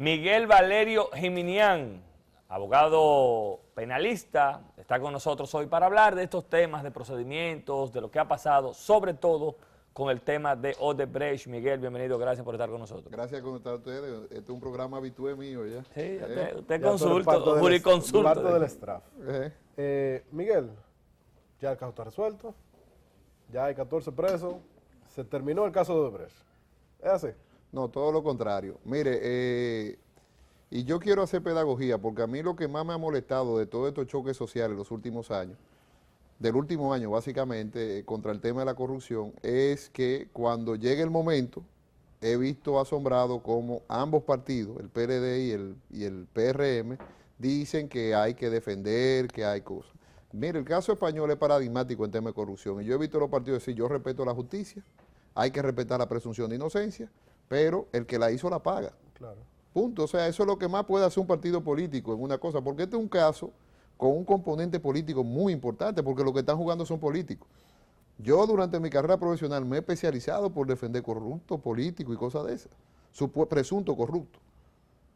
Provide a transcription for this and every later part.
Miguel Valerio Jiminián, abogado penalista, está con nosotros hoy para hablar de estos temas de procedimientos, de lo que ha pasado, sobre todo con el tema de Odebrecht. Miguel, bienvenido, gracias por estar con nosotros. Gracias por estar ustedes. Este es un programa habitué mío ya. Sí, usted consulta, juriconsulta. Parte del estraf. Miguel, ya el caso está resuelto, ya hay 14 presos, se terminó el caso de Odebrecht. ¿Es así? No, todo lo contrario. Mire, y yo quiero hacer pedagogía, porque a mí lo que más me ha molestado de todos estos choques sociales los últimos años, del último año básicamente, contra el tema de la corrupción, es que cuando llegue el momento, he visto asombrado como ambos partidos, el PLD y el PRM, dicen que hay que defender, que hay cosas. Mire, el caso español es paradigmático en tema de corrupción, y yo he visto a los partidos decir, yo respeto la justicia, hay que respetar la presunción de inocencia, pero el que la hizo la paga. Claro. Punto. O sea, eso es lo que más puede hacer un partido político en una cosa, porque este es un caso con un componente político muy importante, porque lo que están jugando son políticos. Yo durante mi carrera profesional me he especializado por defender corruptos políticos y cosas de esas, presunto corrupto.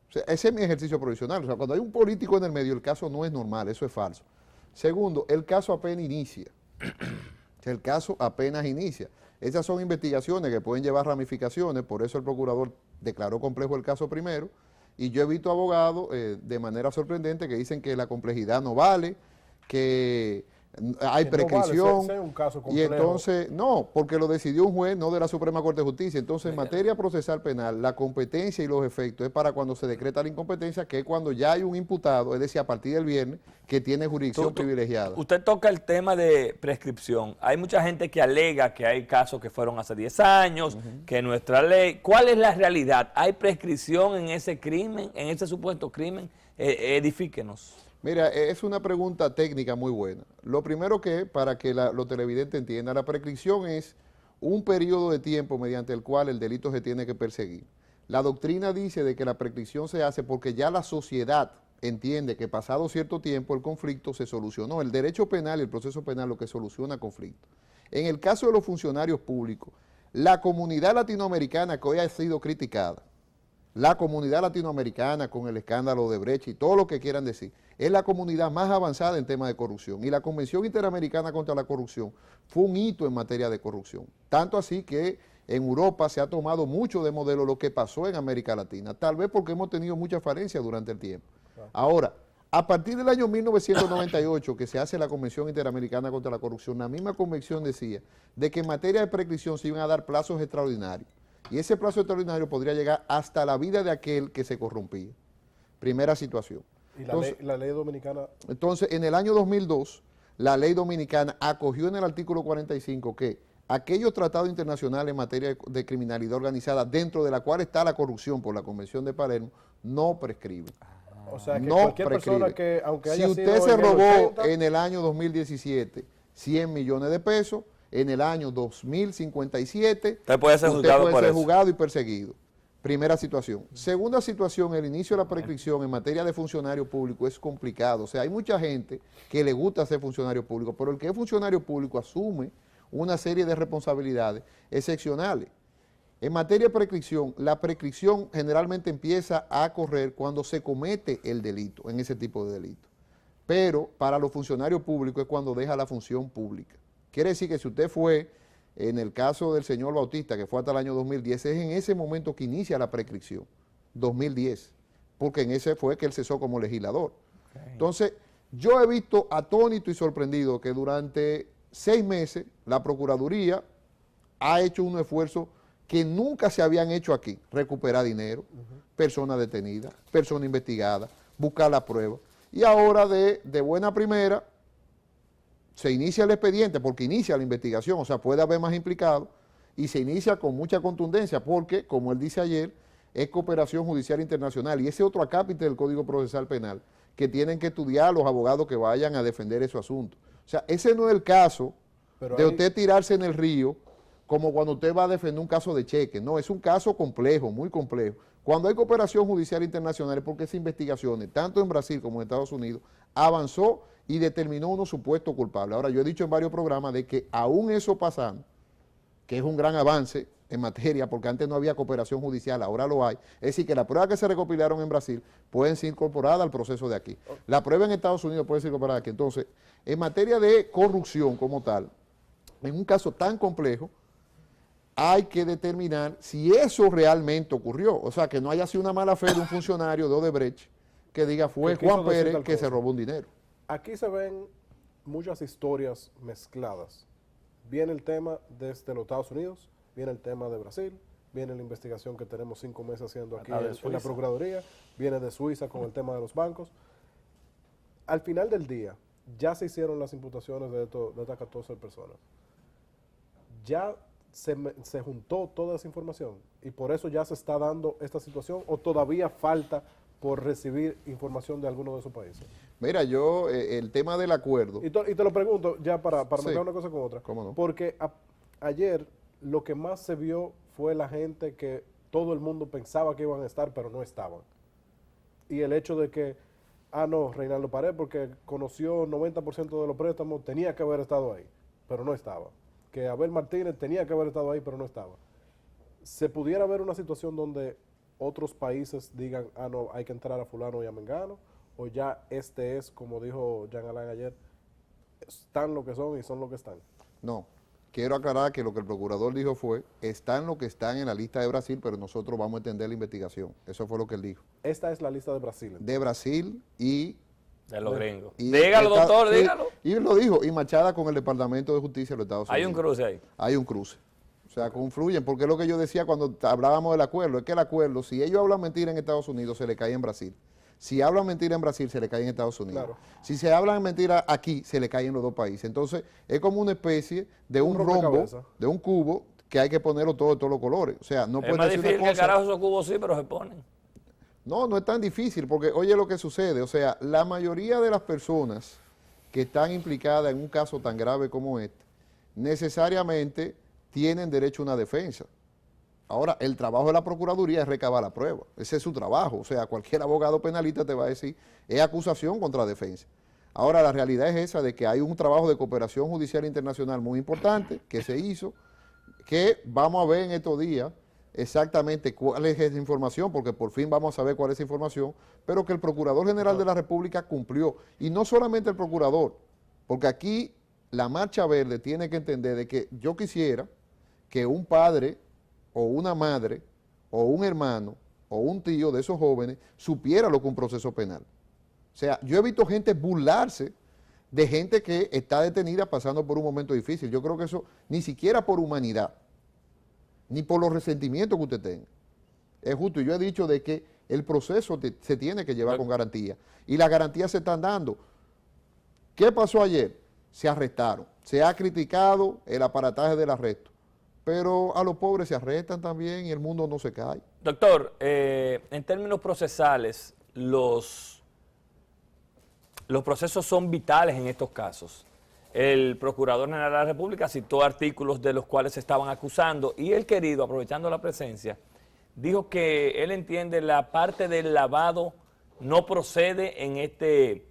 O sea, ese es mi ejercicio profesional. O sea, cuando hay un político en el medio, el caso no es normal, eso es falso. Segundo, el caso apenas inicia. El caso apenas inicia. Esas son investigaciones que pueden llevar ramificaciones, por eso el procurador declaró complejo el caso primero, y yo he visto abogados de manera sorprendente que dicen que la complejidad no vale, que hay prescripción, no vale, un caso y entonces, no, porque lo decidió un juez, no de la Suprema Corte de Justicia. Entonces, en materia procesal penal, la competencia y los efectos es para cuando se decreta la incompetencia, que es cuando ya hay un imputado, es decir, a partir del viernes, que tiene jurisdicción privilegiada. Usted toca el tema de prescripción. Hay mucha gente que alega que hay casos que fueron hace 10 años, que nuestra ley... ¿Cuál es la realidad? ¿Hay prescripción en ese crimen, en ese supuesto crimen? Edifíquenos. Mira, es una pregunta técnica muy buena. Lo primero que, para que los televidentes entiendan, la prescripción es un periodo de tiempo mediante el cual el delito se tiene que perseguir. La doctrina dice de que la prescripción se hace porque ya la sociedad entiende que pasado cierto tiempo el conflicto se solucionó. El derecho penal y el proceso penal lo que soluciona conflicto. En el caso de los funcionarios públicos, la comunidad latinoamericana que hoy ha sido criticada, la comunidad latinoamericana con el escándalo de Brecht y todo lo que quieran decir, es la comunidad más avanzada en temas de corrupción, y la Convención Interamericana contra la Corrupción fue un hito en materia de corrupción, tanto así que en Europa se ha tomado mucho de modelo lo que pasó en América Latina, tal vez porque hemos tenido mucha falencia durante el tiempo. Ahora, a partir del año 1998 que se hace la Convención Interamericana contra la Corrupción, la misma convención decía de que en materia de prescripción se iban a dar plazos extraordinarios, y ese plazo extraordinario podría llegar hasta la vida de aquel que se corrompía. Primera situación. ¿Y entonces, la ley dominicana? Entonces, en el año 2002, la ley dominicana acogió en el artículo 45 que aquellos tratados internacionales en materia de criminalidad organizada, dentro de la cual está la corrupción por la Convención de Palermo, no prescriben. O sea, que no cualquier prescribe. Persona que, aunque haya si usted sido se robó 80, en el año 2017 100 millones de pesos, en el año 2057 usted puede ser juzgado y perseguido. Primera situación. Segunda situación, el inicio de la prescripción en materia de funcionario público es complicado. O sea, hay mucha gente que le gusta ser funcionario público, pero el que es funcionario público asume una serie de responsabilidades excepcionales. En materia de prescripción, la prescripción generalmente empieza a correr cuando se comete el delito, en ese tipo de delito. Pero para los funcionarios públicos es cuando deja la función pública. Quiere decir que si usted fue, en el caso del señor Bautista, que fue hasta el año 2010, es en ese momento que inicia la prescripción, 2010, porque en ese fue que él cesó como legislador. Okay. Entonces, yo he visto atónito y sorprendido que durante 6 meses la Procuraduría ha hecho un esfuerzo que nunca se habían hecho aquí, recuperar dinero, personas detenidas, personas investigadas, buscar la prueba, y ahora de buena primera se inicia el expediente porque inicia la investigación, o sea, puede haber más implicados, y se inicia con mucha contundencia porque, como él dice ayer, es cooperación judicial internacional, y ese otro acápite del Código Procesal Penal que tienen que estudiar los abogados que vayan a defender ese asunto. O sea, ese no es el caso de usted tirarse en el río como cuando usted va a defender un caso de cheque, no, es un caso complejo, muy complejo. Cuando hay cooperación judicial internacional es porque esas investigaciones, tanto en Brasil como en Estados Unidos, avanzó y determinó unos supuestos culpables. Ahora, yo he dicho en varios programas de que aún eso pasando, que es un gran avance, en materia, porque antes no había cooperación judicial, ahora lo hay. Es decir, que las pruebas que se recopilaron en Brasil pueden ser incorporadas al proceso de aquí. La prueba en Estados Unidos puede ser incorporada aquí. Entonces, en materia de corrupción como tal, en un caso tan complejo, hay que determinar si eso realmente ocurrió. O sea, que no haya sido una mala fe de un funcionario de Odebrecht que diga fue Que quiso Juan decir Pérez tal que cosa. se robó un dinero. Aquí se ven muchas historias mezcladas. Viene el tema desde los Estados Unidos, viene el tema de Brasil, viene la investigación que tenemos 5 meses haciendo aquí Acá de en la Suiza. Procuraduría, viene de Suiza con el tema de los bancos. Al final del día, ya se hicieron las imputaciones de estas 14 personas. Ya se juntó toda esa información y por eso ya se está dando esta situación o todavía falta por recibir información de alguno de esos países. Mira, yo, el tema del acuerdo, Y te lo pregunto ya para Sí. mezclar una cosa con otra. ¿Cómo no? Porque ayer lo que más se vio fue la gente que todo el mundo pensaba que iban a estar, pero no estaban. Y el hecho de que, no, Reinaldo Pared, porque conoció 90% de los préstamos, tenía que haber estado ahí, pero no estaba. Que Abel Martínez tenía que haber estado ahí, pero no estaba. Se pudiera ver una situación donde otros países digan, no, hay que entrar a fulano y a mengano, o ya este es, como dijo Jean Alain ayer, están lo que son y son lo que están. no. Quiero aclarar que lo que el procurador dijo fue, están lo que están en la lista de Brasil, pero nosotros vamos a entender la investigación. Eso fue lo que él dijo. Esta es la lista de Brasil. De Brasil y... De los gringos. está- Dígalo, doctor, sí, dígalo. Y lo dijo, y machada con el Departamento de Justicia de los Estados Hay Unidos. un cruce ahí. Hay un cruce. O sea, confluyen, porque es lo que yo decía cuando hablábamos del acuerdo, es que el acuerdo, si ellos hablan mentira en Estados Unidos, se le cae en Brasil. Si hablan mentira en Brasil, se le cae en Estados Unidos. Claro. Si se hablan mentira aquí, se le cae en los dos países. Entonces, es como una especie de un rombo, rompecabezas. de un cubo, que hay que ponerlo todo de todos los colores. O sea, no Es puede más decir difícil una que cosa. carajo esos cubos sí, pero se ponen. No, no es tan difícil, porque oye lo que sucede, o sea, la mayoría de las personas que están implicadas en un caso tan grave como este, necesariamente tienen derecho a una defensa. Ahora, el trabajo de la Procuraduría es recabar la prueba, ese es su trabajo, o sea, cualquier abogado penalista te va a decir, es acusación contra defensa. Ahora, la realidad es esa de que hay un trabajo de cooperación judicial internacional muy importante que se hizo, que vamos a ver en estos días exactamente cuál es esa información, porque por fin vamos a saber cuál es esa información, pero que el Procurador General de la República cumplió. Y no solamente el Procurador, porque aquí la Marcha Verde tiene que entender de que yo quisiera que un padre o una madre o un hermano o un tío de esos jóvenes supiera lo que es un proceso penal. O sea, yo he visto gente burlarse de gente que está detenida pasando por un momento difícil. Yo creo que eso ni siquiera por humanidad, ni por los resentimientos que usted tenga. Es justo, y yo he dicho de que el proceso se tiene que llevar con garantía, y las garantías se están dando. ¿Qué pasó ayer? Se arrestaron. Se ha criticado el aparataje del arresto, pero a los pobres se arrestan también y el mundo no se cae. Doctor, en términos procesales, los procesos son vitales en estos casos. El Procurador General de la República citó artículos de los cuales se estaban acusando y el querido, aprovechando la presencia, dijo que él entiende la parte del lavado no procede en este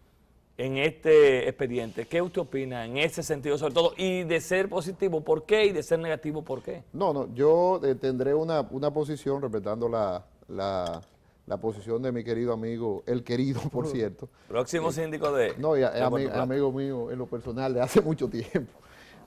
expediente. ¿Qué usted opina en ese sentido sobre todo? Y de ser positivo, ¿por qué? Y de ser negativo, ¿por qué? No, yo tendré una posición respetando la posición de mi querido amigo, el querido, por cierto. Próximo síndico de... No, y es de Puerto Plata. amigo mío en lo personal de hace mucho tiempo.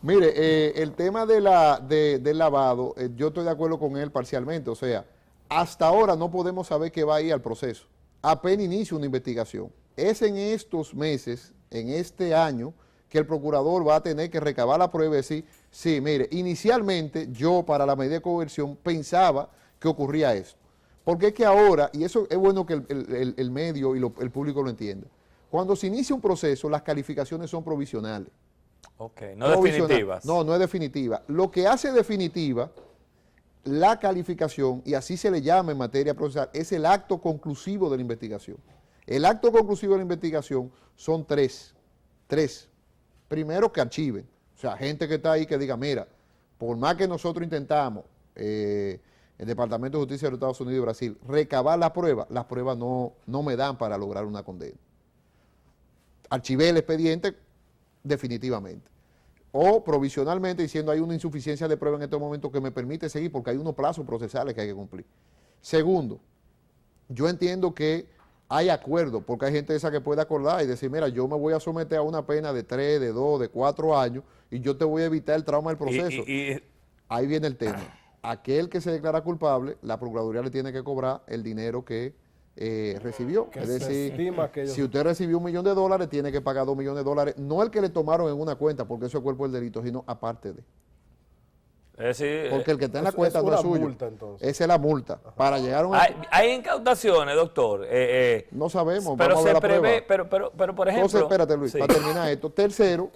Mire, el tema del lavado, yo estoy de acuerdo con él parcialmente. O sea, hasta ahora no podemos saber qué va a ir al proceso. Apenas inicia una investigación. Es en estos meses, en este año, que el procurador va a tener que recabar la prueba y decir, sí, mire, inicialmente yo para la medida de coerción pensaba que ocurría esto. Porque es que ahora, y eso es bueno que el medio y el público lo entienda, cuando se inicia un proceso, las calificaciones son provisionales. Ok, no Provisional. definitivas. No, no es definitiva. Lo que hace definitiva la calificación, y así se le llama en materia procesal, es el acto conclusivo de la investigación. El acto conclusivo de la investigación son tres. Primero, que archiven. O sea, gente que está ahí que diga, mira, por más que nosotros intentamos, el Departamento de Justicia de los Estados Unidos y Brasil, recabar las pruebas no me dan para lograr una condena. Archivé el expediente definitivamente. o provisionalmente diciendo hay una insuficiencia de prueba en este momento que me permite seguir porque hay unos plazos procesales que hay que cumplir. Segundo, yo entiendo que hay acuerdo, porque hay gente esa que puede acordar y decir, mira, yo me voy a someter a una pena de 3, de 2, de 4 años y yo te voy a evitar el trauma del proceso. Ahí viene el tema. Aquel que se declara culpable, la Procuraduría le tiene que cobrar el dinero que recibió. Que es se decir, estima que ellos- si usted recibió $1 millón, tiene que pagar $2 millones, no el que le tomaron en una cuenta, porque eso es cuerpo del delito, sino aparte de. Es decir, Porque el que está en la es cuenta no una es suyo. multa, entonces. Esa es la multa. Para llegar a un... hay incautaciones, doctor. No sabemos, Pero vamos a ver se la prevé, prueba. pero por ejemplo... Entonces, espérate, Luis, sí. para terminar esto. Tercero,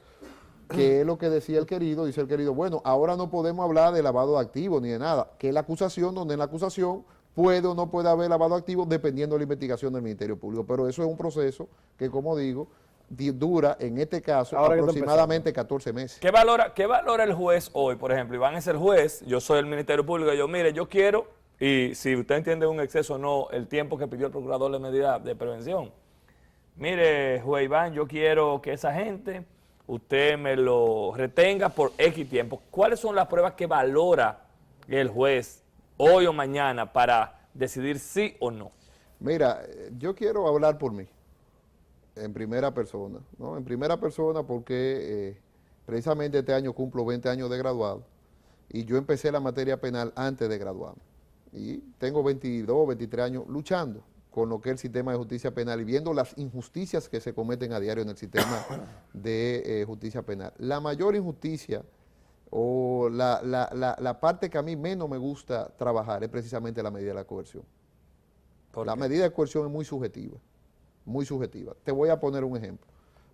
que es lo que decía el querido, dice el querido, bueno, ahora no podemos hablar de lavado de activos ni de nada, que es la acusación, donde en la acusación puede o no puede haber lavado de activos dependiendo de la investigación del Ministerio Público, pero eso es un proceso que, como digo, dura, en este caso, Ahora que está aproximadamente 14 meses. ¿Qué valora el juez hoy? Por ejemplo, Iván es el juez, yo soy el Ministerio Público, yo mire, yo quiero, y si usted entiende un exceso o no, el tiempo que pidió el procurador de medida de prevención. Mire, juez Iván, yo quiero que esa gente, usted me lo retenga por X tiempo. ¿Cuáles son las pruebas que valora el juez hoy o mañana para decidir sí o no? Mira, yo quiero hablar por mí, en primera persona, ¿no? En primera persona porque precisamente este año cumplo 20 años de graduado y yo empecé la materia penal antes de graduarme. Y tengo 22, 23 años luchando con lo que es el sistema de justicia penal y viendo las injusticias que se cometen a diario en el sistema de justicia penal. La mayor injusticia o la parte que a mí menos me gusta trabajar es precisamente la medida de la coerción. La medida de coerción es muy subjetiva. Muy subjetiva. Te voy a poner un ejemplo.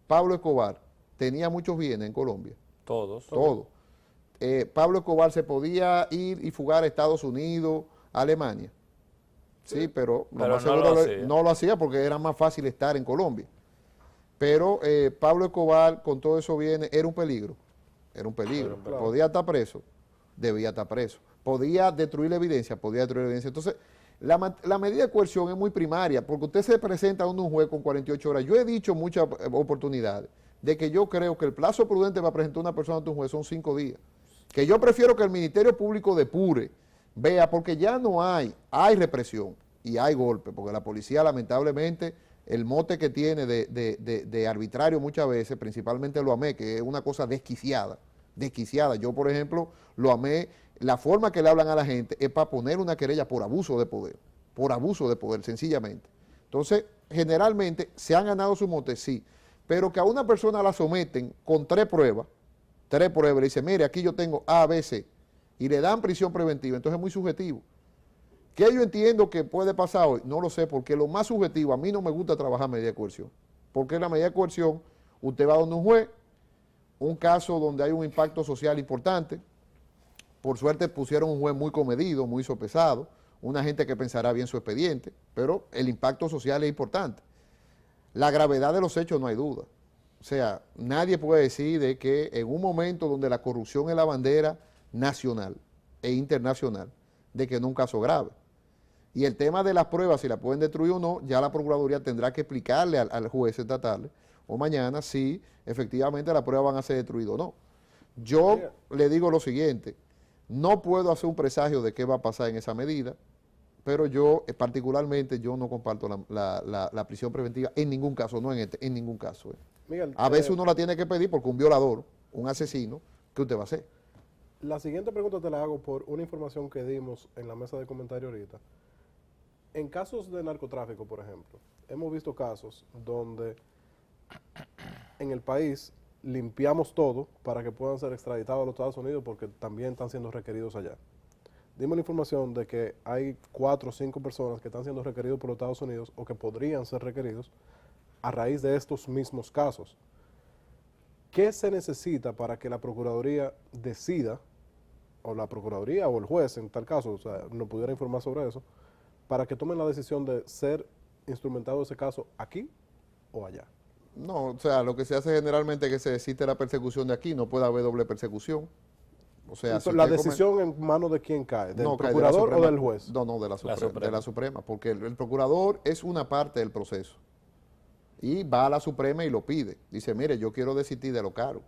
Pablo Escobar tenía muchos bienes en Colombia. Todos. Todo. Pablo Escobar se podía ir y fugar a Estados Unidos, a Alemania. Sí, pero lo más seguro no lo hacía porque era más fácil estar en Colombia. Pero Pablo Escobar, con todo eso bienes, era un peligro. Era un peligro. Claro. Podía estar preso, debía estar preso. Podía destruir la evidencia, podía destruir la evidencia. Entonces, la medida de coerción es muy primaria, porque usted se presenta ante un juez con 48 horas. Yo he dicho muchas oportunidades de que yo creo que el plazo prudente para presentar a una persona ante un juez son 5 días. Que yo prefiero que el Ministerio Público depure, vea, porque ya no hay represión y hay golpe, porque la policía lamentablemente, el mote que tiene de arbitrario muchas veces, principalmente lo amé, que es una cosa desquiciada. Yo, por ejemplo, lo amé. La forma que le hablan a la gente es para poner una querella por abuso de poder, sencillamente. Entonces, generalmente, se han ganado su mote, sí, pero que a una persona la someten con 3 pruebas, le dicen, mire, aquí yo tengo A, B, C, y le dan prisión preventiva, entonces es muy subjetivo. ¿Qué yo entiendo que puede pasar hoy? No lo sé, porque lo más subjetivo, a mí no me gusta trabajar medida de coerción, porque en la medida de coerción, usted va donde un juez, un caso donde hay un impacto social importante. Por suerte pusieron un juez muy comedido, muy sopesado, una gente que pensará bien su expediente, pero el impacto social es importante. La gravedad de los hechos no hay duda. O sea, nadie puede decir de que en un momento donde la corrupción es la bandera nacional e internacional, de que no es un caso grave. Y el tema de las pruebas, si la pueden destruir o no, ya la Procuraduría tendrá que explicarle al juez esta tarde o mañana si efectivamente las pruebas van a ser destruidas o no. Yo le digo lo siguiente, no puedo hacer un presagio de qué va a pasar en esa medida, pero yo particularmente yo no comparto la prisión preventiva en ningún caso, no en este, en ningún caso. Miguel, A veces uno la tiene que pedir porque un violador, un asesino, ¿qué usted va a hacer? la siguiente pregunta te la hago por una información que dimos en la mesa de comentarios ahorita. En casos de narcotráfico, por ejemplo, hemos visto casos donde en el país limpiamos todo para que puedan ser extraditados a los Estados Unidos porque también están siendo requeridos allá. Dimos la información de que hay 4 o 5 personas que están siendo requeridos por los Estados Unidos o que podrían ser requeridos a raíz de estos mismos casos. ¿Qué se necesita para que la Procuraduría decida, o la Procuraduría o el juez en tal caso, o sea, nos pudiera informar sobre eso, para que tomen la decisión de ser instrumentado ese caso aquí o allá? No, o sea, lo que se hace generalmente es que se decide la persecución de aquí, no puede haber doble persecución. O sea, si la usted decisión en manos de quién cae, del no, cae de la procurador o Suprema. del juez. No, de la Suprema, porque el procurador es una parte del proceso. Y va a la Suprema y lo pide. Dice, mire, yo quiero desistir de lo caro.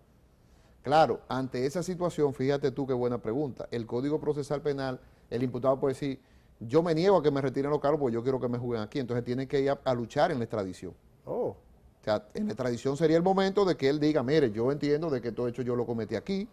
Claro, ante esa situación, fíjate tú qué buena pregunta. El Código Procesal Penal, el imputado puede decir, yo me niego a que me retiren los cargos porque yo quiero que me juzguen aquí. Entonces tiene que ir a luchar en la extradición. Oh, O sea, en la extradición sería el momento de que él diga, mire, yo entiendo de que todo hecho yo lo cometí aquí,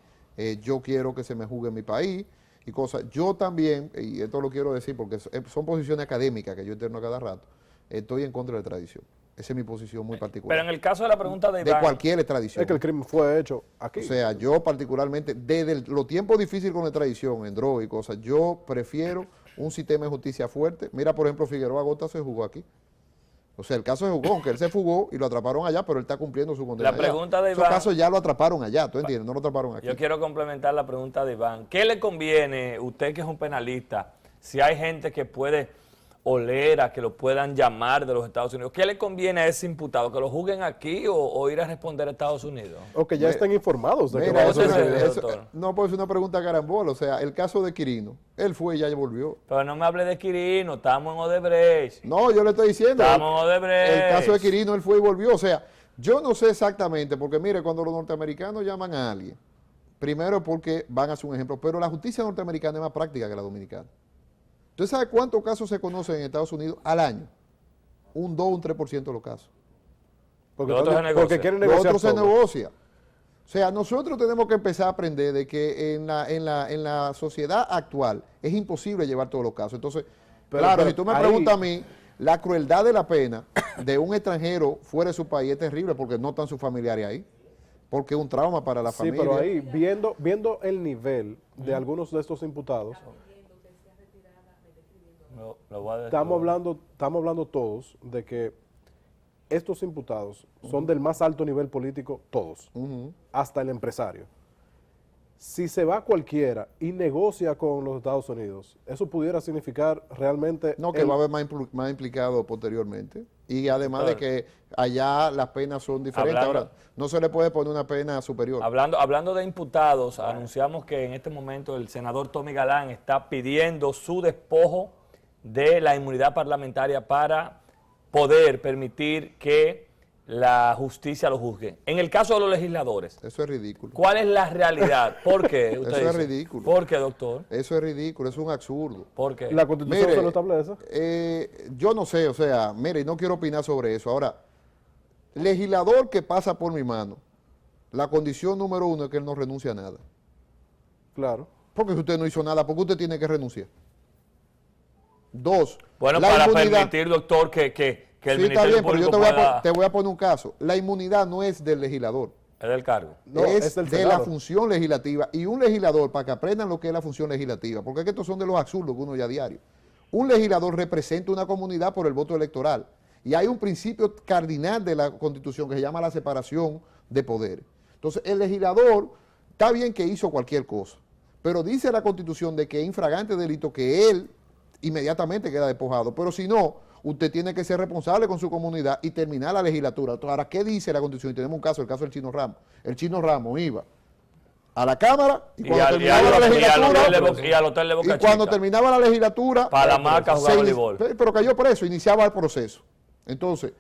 yo quiero que se me juzgue en mi país y cosas. Yo también, y esto lo quiero decir porque son posiciones académicas que yo interno a cada rato, estoy en contra de la extradición. Esa es mi posición muy particular. Pero en el caso de la pregunta de De Iván, cualquier extradición. es que el crimen fue hecho aquí. O sea, yo particularmente, desde los tiempos difíciles con la extradición, en droga y cosas, yo prefiero un sistema de justicia fuerte. Mira, por ejemplo, Figueroa Gota se jugó aquí. O sea, el caso se jugó, aunque él se fugó y lo atraparon allá, pero él está cumpliendo su condena. La pregunta de Esos Iván- casos ya lo atraparon allá, ¿tú entiendes? No lo atraparon aquí. yo quiero complementar la pregunta de Iván. ¿Qué le conviene, usted que es un penalista, si hay gente que puede oler a que lo puedan llamar de los Estados Unidos, qué le conviene a ese imputado? ¿Que lo juzguen aquí o ir a responder a Estados Unidos? O que ya estén informados de que Mira, va a eso es- suceder. doctor. no puede ser una pregunta carambola. O sea, el caso de Quirino, él fue y ya volvió. Pero no me hable de Quirino, estamos en Odebrecht. No, yo le estoy diciendo. Estamos en Odebrecht. El caso de Quirino, él fue y volvió. O sea, yo no sé exactamente, porque mire, cuando los norteamericanos llaman a alguien, primero porque van a hacer un ejemplo, pero la justicia norteamericana es más práctica que la dominicana. ¿Usted sabe cuántos casos se conocen en Estados Unidos al año? Un 2, un 3% de los casos. Porque, Lo otro se negocia. porque quieren Lo negociar otro se todo. negocia. O sea, nosotros tenemos que empezar a aprender de que en la sociedad actual es imposible llevar todos los casos. Entonces, claro, pero si tú me ahí- preguntas a mí, la crueldad de la pena de un extranjero fuera de su país es terrible porque no están sus familiares ahí. Porque es un trauma para la Sí, familia. pero ahí, viendo el nivel de algunos de estos imputados, Lo voy a decir. estamos hablando todos de que estos imputados son del más alto nivel político, todos, Ujú. hasta el empresario. Si se va cualquiera y negocia con los Estados Unidos, eso pudiera significar realmente... No, que va a haber más implicado posteriormente. Y además de que allá las penas son diferentes. Hablando- Ahora, no se le puede poner una pena superior. Hablando de imputados, anunciamos que en este momento el senador Tommy Galán está pidiendo su despojo de la inmunidad parlamentaria para poder permitir que la justicia lo juzgue. En el caso de los legisladores, Eso es ridículo. ¿cuál es la realidad? ¿Por qué? Usted Eso es dice. ridículo. ¿Por qué, doctor? Eso es ridículo, es un absurdo. ¿Por qué? La Constitución Mire, se lo establece. Yo no sé, o sea, mire, no quiero opinar sobre eso. Ahora, legislador que pasa por mi mano, la condición número 1 es que él no renuncie a nada. Claro. Porque si usted no hizo nada, ¿por qué usted tiene que renunciar? 2, Bueno, la para inmunidad. permitir, doctor, que el Sí, está Ministerio bien, pero yo Público pueda... te voy a poner un caso. La inmunidad no es del legislador. Es del cargo. No, es es del de Senado. la función legislativa. Y un legislador, para que aprendan lo que es la función legislativa, porque es que estos son de los absurdos que uno ya a diario. Un legislador representa una comunidad por el voto electoral. Y hay un principio cardinal de la Constitución que se llama la separación de poderes. Entonces, el legislador está bien que hizo cualquier cosa, pero dice la Constitución de que es infragante delito que él inmediatamente queda despojado. Pero si no, usted tiene que ser responsable con su comunidad y terminar la legislatura. Entonces, ahora, ¿qué dice la Constitución? Y tenemos un caso, el caso del Chino Ramos. El Chino Ramos iba a la Cámara y cuando terminaba la legislatura... y al hotel de Boca Y cuando Chica. terminaba la legislatura, Para la marca se jugaba inici- voleibol. pero cayó preso, iniciaba el proceso. Entonces,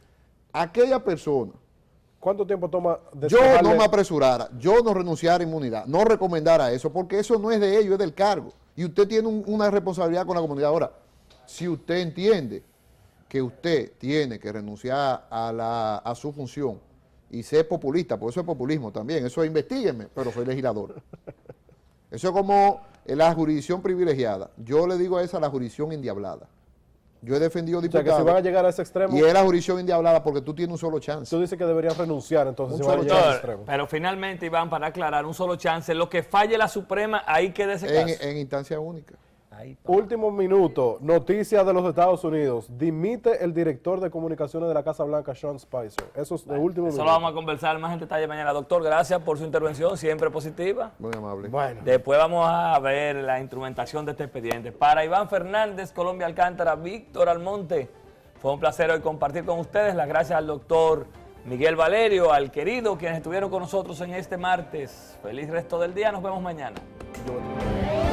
aquella persona, ¿Cuánto tiempo toma yo despejarle- no me apresurara, yo no renunciara a inmunidad, no recomendara eso, porque eso no es de ellos, es del cargo. Y usted tiene una responsabilidad con la comunidad. Ahora, si usted entiende que usted tiene que renunciar a su función y ser populista, porque eso es populismo también, eso es investíguenme, pero soy legislador. Eso es como la jurisdicción privilegiada. Yo le digo a esa la jurisdicción endiablada. Yo he defendido O sea, que diputados si van a llegar a ese extremo, y es la jurisdicción endiablada porque tú tienes un solo chance. tú dices que deberían renunciar, entonces Un si van a solo llegar a ese Doctor, extremo. pero finalmente, Iván, para aclarar, un solo chance, lo que falle la Suprema, ahí queda ese caso. En instancia única. Ahí, pa. Último minuto, noticias de los Estados Unidos. Dimite el director de comunicaciones de la Casa Blanca, Sean Spicer. Eso es de último Eso minuto. lo vamos a conversar más en detalle mañana. Doctor, gracias por su intervención, siempre positiva. Muy amable. Bueno, Después vamos a ver la instrumentación de este expediente. Para Iván Fernández, Colombia Alcántara, Víctor Almonte, fue un placer hoy compartir con ustedes. Las gracias al doctor Miguel Valerio, al querido, quienes estuvieron con nosotros en este martes. Feliz resto del día, nos vemos mañana. yo-